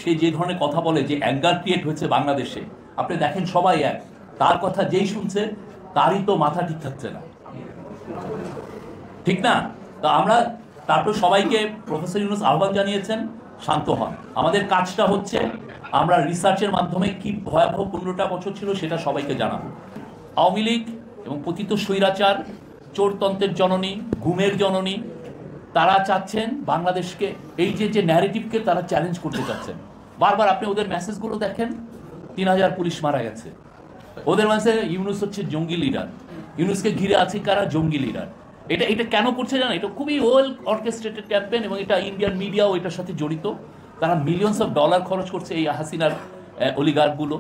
সে যে ধরনের কথা বলে, যে অ্যাঙ্গার ক্রিয়েট হয়েছে বাংলাদেশে, আপনি দেখেন সবাই এক, তার কথা যেই শুনছে তারই তো মাথা ঠিক থাকছে না, ঠিক না? তো আমরা তারপর সবাইকে প্রফেসর ইউনূস আহ্বান জানিয়েছেন, শান্ত হন। আমাদের কাজটা হচ্ছে আমরা রিসার্চের মাধ্যমে কি ভয়াবহ 15টা বছর ছিল সেটা সবাইকে জানাবো। আওয়ামী লীগ এবং পতিত স্বৈরাচার, চোরতন্ত্রের জননী, ঘুমের জননী, তারা চাচ্ছেন বাংলাদেশকে, এই যে ন্যারেটিভকে তারা চ্যালেঞ্জ করতে চাচ্ছেন। বারবার আপনি ওদের মেসেজগুলো দেখেন, 3000 পুলিশ মারা গেছে, ওদের মাঝে ইউনূস হচ্ছে জঙ্গি লিডার, ইউনূসকে ঘিরে আছে কারা? জঙ্গি লিডার। এটা কেন করছে জানেন? এটা খুবই ওয়েল অর্কেস্ট্রেটেড ক্যাম্পেইন এবং এটা ইন্ডিয়ান মিডিয়াও এটার সাথে জড়িত। তারা মিলিয়নস অফ ডলার খরচ করছে এই হাসিনার অলিগারগুলো।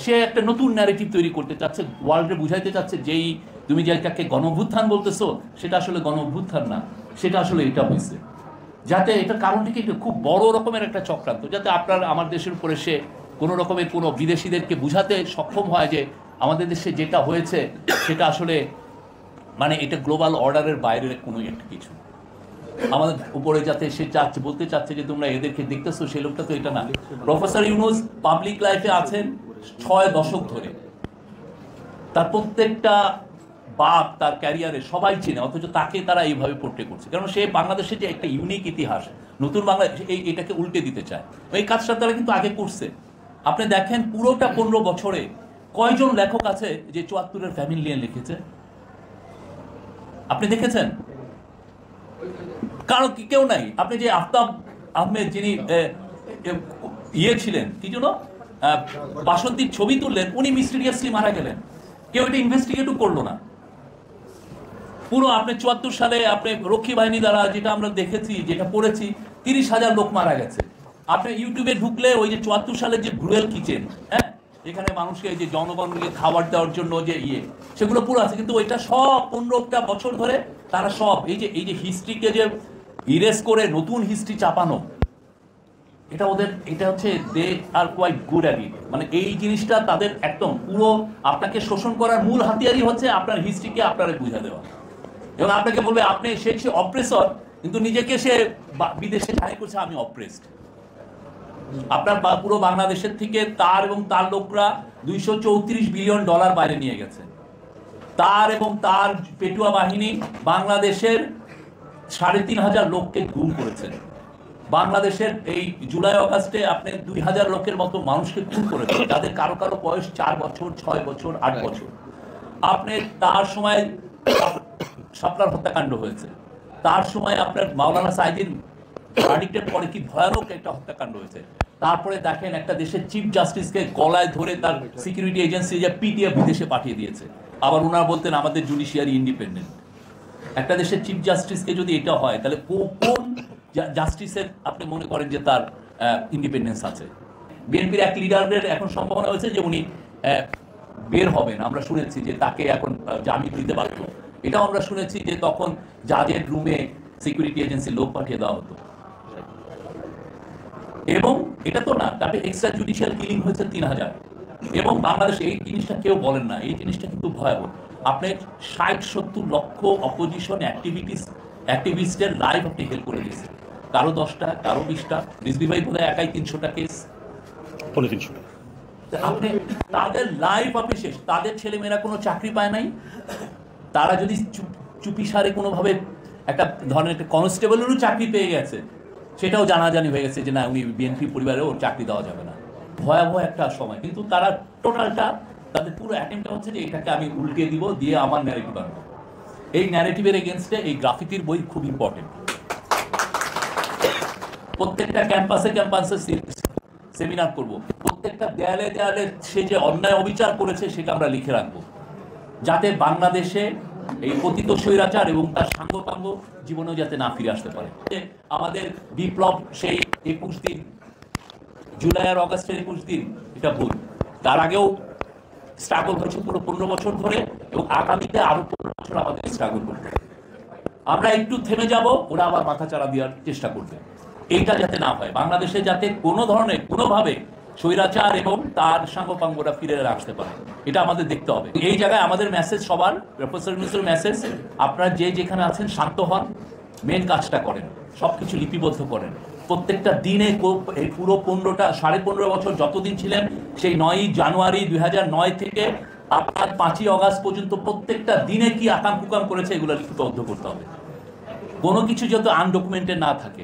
সে একটা নতুন ন্যারেটিভ তৈরি করতে চাচ্ছে, ওয়ার্ল্ডে বুঝাইতে চাচ্ছে যেই তুমি যেটাকে গণঅভ্যুত্থান বলতেছো সেটা আসলে গণঅভ্যুত্থান না, সেটা আসলে এটা হয়েছে। যাতে এটার কারণ থেকে খুব বড় রকমের একটা চক্রান্ত, যাতে আপনার আমার দেশের উপরে সে কোনো রকমের কোনো বিদেশিদেরকে বুঝাতে সক্ষম হয় যে আমাদের দেশে যেটা হয়েছে সেটা আসলে মানে এটা গ্লোবাল অর্ডারের বাইরের কোনো একটা কিছু। আমাদের উপরে যাতে সে চাচ্ছে, বলতে চাচ্ছে যে তোমরা এদেরকে দেখতেছো, সেই লোকটা তো এটা না। প্রফেসর ইউনূস পাবলিক লাইফে আছেন 6 দশক ধরে, তার প্রত্যেকটা বাপ তার ক্যারিয়ারে সবাই চেনে, অথচ তাকে তারা এইভাবে পোর্ট্রে করছে। কারণ সে বাংলাদেশের যে একটা ইউনিক ইতিহাস, নতুন বাংলাদেশ, এটাকে উল্টে দিতে চায়। এই কাজটা তারা কিন্তু আগে করছে। আপনি দেখেন পুরোটা 15 বছরে কয়জন লেখক আছে যে 74-এর ফ্যামিলি নিয়ে লিখেছে? আপনি দেখেছেন? কারণ কেউ নাই। আপনি যে আফতাব আহমেদ যিনি ইয়ে ছিলেন, কি জন্য বাসন্তীর ছবি তুললেন, উনি মিস্টিরিয়াসলি মারা গেলেন, কেউ এটা ইনভেস্টিগেটও করলো না। পুরো আপনি 74 সালে আপনি রক্ষী বাহিনী দ্বারা যেটা আমরা দেখেছি, যেটা পড়েছি, 30,000 লোক মারা গেছে। আপনি ইউটিউবে ঢুকলে ওই যে 74 সালের যে গ্রুয়েল কিচেন, হ্যাঁ, এখানে মানুষকে যে জনগণকে খাবার দেওয়ার জন্য যে সেগুলো পুরো আছে। কিন্তু ওইটা সব 15টা বছর ধরে তারা সব এই যে হিস্ট্রিকে যে ইরেজ করে নতুন হিস্ট্রি চাপানো, এটা ওদের, এটা হচ্ছে they are quite good at it. মানে এই জিনিসটা তাদের একদম পুরো আপনাকে শোষণ করার মূল হাতিয়ারই হচ্ছে আপনার হিস্ট্রিকে আপনারা বুঝা দেওয়া, এবং আপনাকে বলবে আপনি সে অপ্রেসর, কিন্তু নিজেকে সে বিদেশে ঠাঁই করছে আমি অপ্রেসড। আপনার পুরো বাংলাদেশের থেকে তার এবং তার লোকরা $234 বিলিয়ন বাইরে নিয়ে গেছে। তার এবং তার পেটুয়া বাহিনী বাংলাদেশের 3,500 লোককে গুম করেছেন। বাংলাদেশের এই জুলাই আগস্টে আপনি 2,000 লোকের মতো মানুষকে খুন করেছেন, যাদের কারো কারো বয়স 4 বছর, 6 বছর, 8 বছর। আপনি তার সময় শাপলার হত্যাকাণ্ড হয়েছে, তার সময় আপনার মাওলানা সাইদিন ভার্ডিক্টের পরে কি ভয়ানক একটা হত্যাকাণ্ড হয়েছে। তারপরে দেখেন একটা দেশের চিফ জাস্টিসকে গলায় ধরে তার সিকিউরিটি এজেন্সি যে পিটিয়ে বিদেশে পাঠিয়ে দিয়েছে। আবার ওনারা বলতেন আমাদের জুডিশিয়ারি ইন্ডিপেন্ডেন্ট। একটা দেশের চিফ জাস্টিসকে যদি এটা হয়, তাহলে কোন জাস্টিসের আপনি মনে করেন যে তার ইন্ডিপেন্ডেন্স আছে? বিএনপির এক লিডারের এখন সম্ভাবনা হয়েছে যে উনি বের হবেন, আমরা শুনেছি যে তাকে এখন জামিন দিতে বাধ্য। এটাও আমরা শুনেছি যে তখন জাজের রুমে সিকিউরিটি এজেন্সির লোক পাঠিয়ে দেওয়া হতো। এবং এটা তো না, তাতে এক্সট্রা জুডিশিয়াল কিলিং হয়েছে 3,000। এবং বাংলাদেশে এই জিনিসটা কেউ বলেন না, এই জিনিসটা কিন্তু ভয়াবহ। আপনি 60-70 লক্ষ অপোজিশন অ্যাক্টিভিস্টের লাইভ আপনি হেল্প করে দিয়েছেন, কারো 10টা, কারো 20টা। রিজভী ভাই বোধহয় একাই 300টা কেস, 350টা। আপনি তাদের লাইভ আপনি শেষ। তাদের ছেলেমেয়েরা কোনো চাকরি পায় নাই, তারা যদি চুপিসারে কোনোভাবে একটা ধরনের একটা কনস্টেবলেরও চাকরি পেয়ে গেছে, সেটাও জানাজানি হয়ে গেছে যে না উনি বিএনপি পরিবারেও চাকরি দেওয়া যাবে না। ভয়াবহ একটা সময়। কিন্তু তারা টোটালটা, তাদের পুরো অ্যাটেম্পটা হচ্ছে যে এটাকে আমি উল্টে দিব, দিয়ে আমার ন্যারেটিভ আনবো। এই ন্যারেটিভের এগেনস্টে এই গ্রাফিতির বই খুব ইম্পর্টেন্ট। প্রত্যেকটা ক্যাম্পাসে সেমিনার করব, প্রত্যেকটা দেয়ালে দেয়ালে সে যে অন্যায় অবিচার করেছে সেটা আমরা লিখে রাখবো, যাতে বাংলাদেশে এই পতিত স্বৈরাচার এবং তার সাঙ্গপাঙ্গ জীবনেও যাতে না ফিরে আসতে পারে। আমাদের বিপ্লব সেই 21 দিন, জুলাই আর অগাস্টের 21 দিন, এটা ভুল। তার আগেও স্ট্রাগল হয়েছে পুরো 15 বছর ধরে, এবং আগামীতে আরো 15 বছর আমাদের স্ট্রাগল করতে। আমরা একটু থেমে যাব, ওরা আবার মাথা চাড়া দেওয়ার চেষ্টা করবে। এইটা যাতে না হয়, বাংলাদেশে যাতে কোনো ধরনের কোনোভাবে স্বৈরাচার এবং তার সাঙ্গপাঙ্গরা ফিরে আসতে পারে, এটা আমাদের দেখতে হবে। এই জায়গায় আমাদের মেসেজ সবার, প্রফেসর ইউনূসের মেসেজ, আপনারা যে যেখানে আছেন শান্ত হন, মেন কাজটা করেন, সবকিছু লিপিবদ্ধ করেন, প্রত্যেকটা দিনে এই পুরো 15.5 বছর যতদিন ছিলেন, সেই 9ই জানুয়ারি 2009 থেকে আপনার 5ই অগাস্ট পর্যন্ত প্রত্যেকটা দিনে কি আকাম কুকাম করেছে এগুলো লিখিতবদ্ধ করতে হবে। কোনো কিছু যত আনডকুমেন্টেড না থাকে।